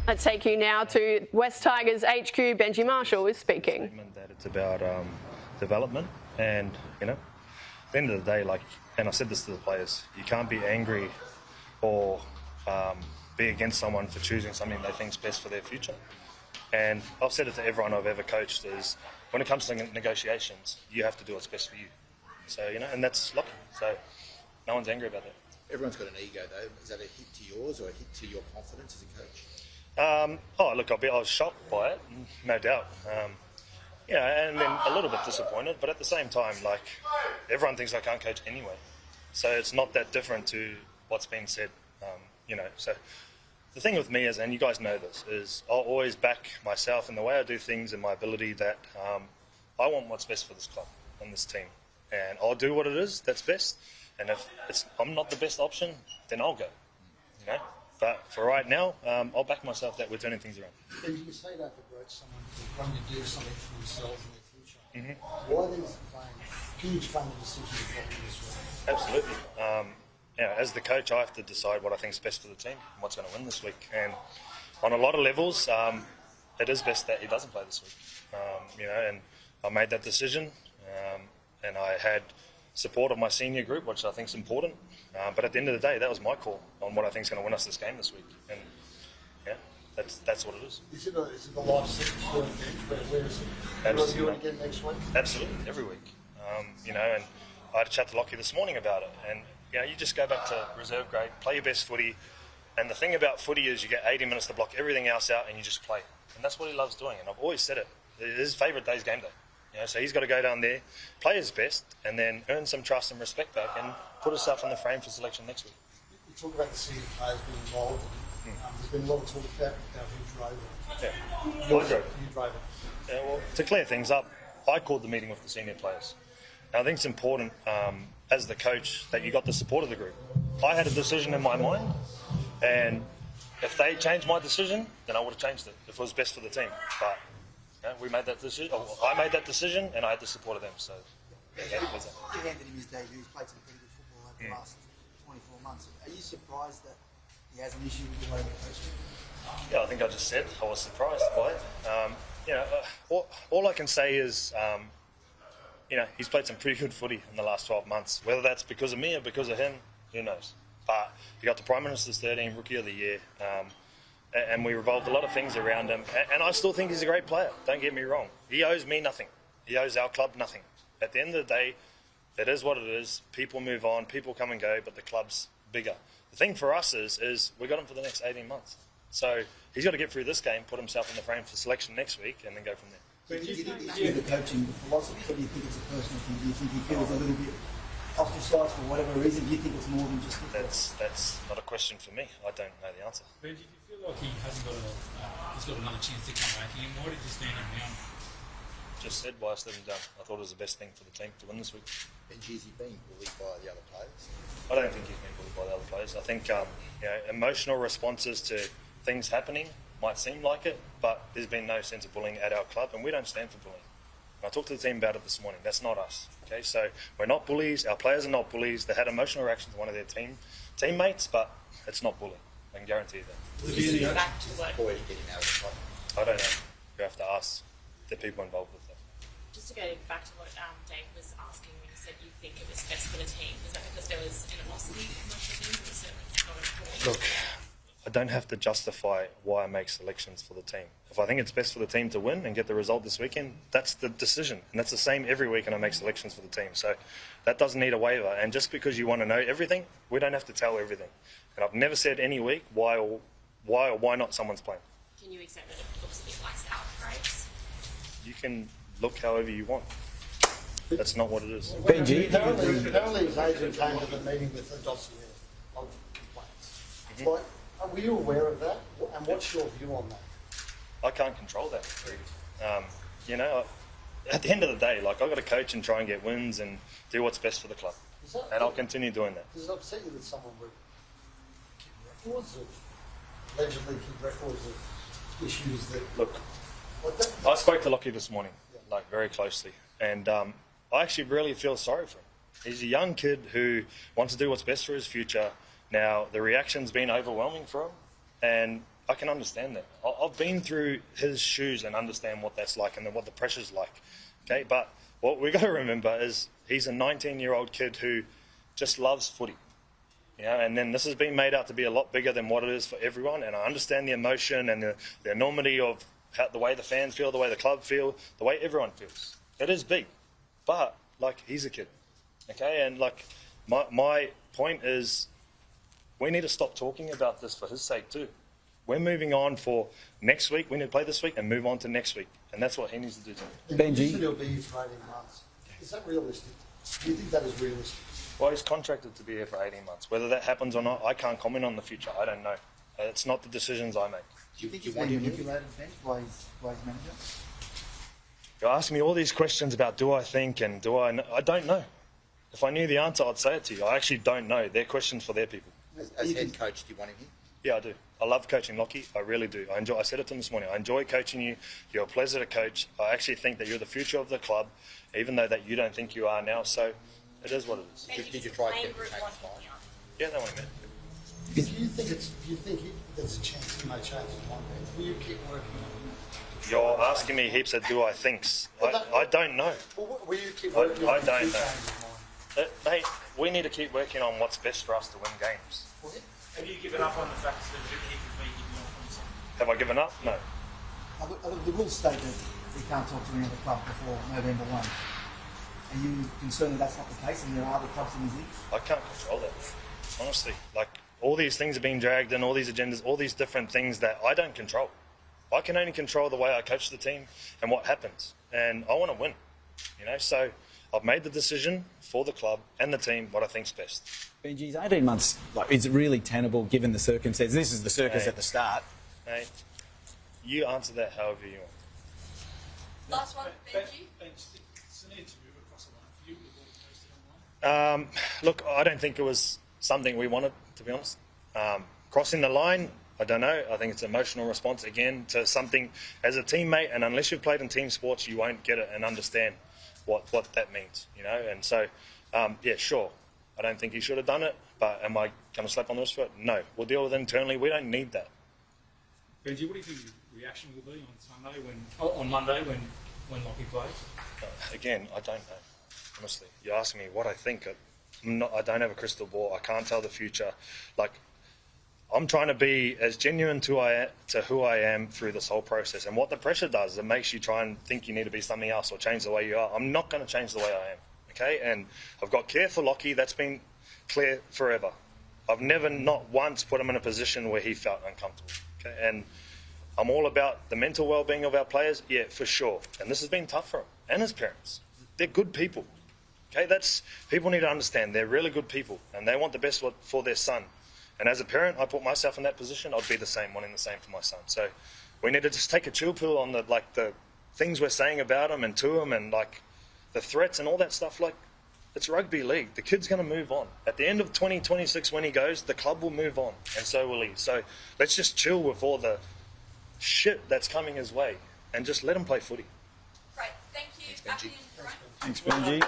Let's take you now to West Tigers HQ. Benji Marshall is speaking. That it's about development, and you know, at the end of the day, like, and I said this to the players, you can't be angry or be against someone for choosing something they think's best for their future. And I've said it to everyone I've ever coached: is when it comes to negotiations, you have to do what's best for you. So you know, and that's Lachie. So no one's angry about that. Everyone's got an ego, though. Is that a hit to yours or a hit to your confidence as a coach? Look, I was shocked by it, no doubt. And then a little bit disappointed, but at the same time, like, everyone thinks I can't coach anyway. So it's not that different to what's been said, So the thing with me is, and you guys know this, is I'll always back myself in the way I do things and my ability that I want what's best for this club and this team. And I'll do what it is that's best. And if I'm not the best option, then I'll go, you know. But for right now, I'll back myself that we're turning things around. And you say that to someone who's wanting to do something for themselves in their future. Mm-hmm. Why are these huge funding decisions in this way? Absolutely. As the coach, I have to decide what I think is best for the team and what's going to win this week. And on a lot of levels, it is best that he doesn't play this week. And I made that decision, and I had support of my senior group, which I think is important. But at the end of the day, that was my call on what I think is going to win us this game this week. And yeah, that's what it is. Is it a life sentence for bench? Where is it? Absolutely. You want to get next week? Absolutely, every week. And I had a chat to Lachie this morning about it. And you just go back to reserve grade, play your best footy. And the thing about footy is you get 80 minutes to block everything else out, and you just play. And that's what he loves doing. And I've always said it. His favourite day is game day. So he's got to go down there, play his best, and then earn some trust and respect back, and put himself in the frame for selection next week. You talk about the senior players being involved. There's been a lot of talk about who drove it. Yeah, You drove it. Yeah, well, to clear things up, I called the meeting with the senior players. And I think it's important, as the coach, that you got the support of the group. I had a decision in my mind, and if they changed my decision, then I would have changed it if it was best for the team. But we made that decision. I made that decision, and I had the support of them. So, He handed him his debut. He's played some pretty good football over the last 24 months. Are you surprised that he has an issue with the way you're coaching? Yeah, I think I just said I was surprised by it. All I can say is, he's played some pretty good footy in the last 12 months. Whether that's because of me or because of him, who knows? But he got the Prime Minister's 13 Rookie of the Year. And we revolved a lot of things around him. And I still think he's a great player, don't get me wrong. He owes me nothing. He owes our club nothing. At the end of the day, it is what it is. People move on, people come and go, but the club's bigger. The thing for us is we got him for the next 18 months. So he's got to get through this game, put himself in the frame for selection next week, and then go from there. Do you think the issue with the coaching, the philosophy, or do you think it's a personal thing? Do you think he feels a little bit ostracised for whatever reason? Do you think it's more than just That's not a question for me. I don't know the answer. Benji, do you feel like he hasn't got he's got another chance to come back in? Why did you stand him down? Just said why I stood him down. I thought it was the best thing for the team to win this week. Benji, is he being bullied by the other players? I don't think he's been bullied by the other players. I think emotional responses to things happening might seem like it, but there's been no sense of bullying at our club, and we don't stand for bullying. And I talked to the team about it this morning. That's not us. Okay, so we're not bullies. Our players are not bullies. They had emotional reactions to one of their teammates, but it's not bullying. I can guarantee you that. Boy, getting out of the club. I don't know. You have to ask the people involved with that. Just to go back to what Dave was asking when you said you think it was best for the team, is that because there was animosity amongst the team that was certainly not informed? Look, I don't have to justify why I make selections for the team. If I think it's best for the team to win and get the result this weekend, that's the decision. And that's the same every week when I make selections for the team. So that doesn't need a waiver. And just because you want to know everything, we don't have to tell everything. And I've never said any week why or why not someone's playing. Can you accept that it looks a bit like sour grapes? You can look however you want. That's not what it is. Benji, apparently his agent came to the meeting with a dossier of complaints. Were you aware of that? And what's your view on that? I can't control that. At the end of the day, I've got to coach and try and get wins and do what's best for the club. And I'll continue doing that. Does it upset you that someone would keep records of, allegedly keep records of issues that... Look, I spoke to Lachie this morning, very closely, and I actually really feel sorry for him. He's a young kid who wants to do what's best for his future. Now, the reaction's been overwhelming for him, and I can understand that. I've been through his shoes and understand what that's like and what the pressure's like. Okay, but what we got to remember is he's a 19-year-old kid who just loves footy. You know, and then this has been made out to be a lot bigger than what it is for everyone. And I understand the emotion and the enormity of the way the fans feel, the way the club feel, the way everyone feels. It is big, but like he's a kid. Okay, and like my point is, we need to stop talking about this for his sake too. We're moving on for next week. We need to play this week and move on to next week. And that's what he needs to do too. Benji. You said he'll be here for 18 months. Is that realistic? Do you think that is realistic? Well, he's contracted to be here for 18 months. Whether that happens or not, I can't comment on the future. I don't know. It's not the decisions I make. Do you think he's being manipulated, Benj, by his manager? You ask me all these questions about do I think and do I know. I don't know. If I knew the answer, I'd say it to you. I actually don't know. They're questions for their people. As head coach, do you want him here? Yeah, I do. I love coaching Lachie. I really do. I said it to him this morning. I enjoy coaching you. You're a pleasure to coach. I actually think that you're the future of the club, even though that you don't think you are now. So it is what it is. Did you try to get him to change his mind? Yeah, that one minute. Do you think there's a chance he may change his mind? Will you keep working on it? You're asking me heaps of do I thinks. I don't know. Well, will you keep working on it? I don't know. Mate, we need to keep working on what's best for us to win games. Have you given up on the fact that he could be given off on something? Have I given up? No. The rules state that he can't talk to any other club before November 1. Are you concerned that that's not the case and there are other clubs in his league? I can't control that, honestly. Like, all these things are being dragged in, all these agendas, all these different things that I don't control. I can only control the way I coach the team and what happens. And I want to win, you know. So I've made the decision for the club and the team what I think's best. Benji's 18 months, like, is it really tenable given the circumstances? This is the circus at the start. Mate, you answer that however you want. Last one, Benji. It's an interview across the line for you. We've all posted online. Look, I don't think it was something we wanted, to be honest. Crossing the line, I don't know. I think it's an emotional response, again, to something as a teammate, and unless you've played in team sports, you won't get it and understand what that means, you know. And so, yeah, sure. I don't think he should have done it, but am I going to slap on the wrist for it? No. We'll deal with it internally. We don't need that. Benji, what do you think the reaction will be on Monday when Lachie plays? Again, I don't know. Honestly, you ask me what I think. I don't have a crystal ball. I can't tell the future. Like, I'm trying to be as genuine to who I am through this whole process. And what the pressure does is it makes you try and think you need to be something else or change the way you are. I'm not going to change the way I am. Okay, and I've got care for Lachie. That's been clear forever. I've never, not once, put him in a position where he felt uncomfortable. Okay, and I'm all about the mental well-being of our players. Yeah, for sure. And this has been tough for him and his parents. They're good people. Okay, people need to understand they're really good people and they want the best for their son. And as a parent, I put myself in that position. I'd be the same, wanting the same for my son. So we need to just take a chill pill on the things we're saying about him and to him, and like the threats and all that stuff. Like, it's rugby league. The kid's going to move on. At the end of 2026, when he goes, the club will move on, and so will he. So let's just chill with all the shit that's coming his way and just let him play footy. Right, thank you. Thanks, Benji. Thanks, Thanks, Benji.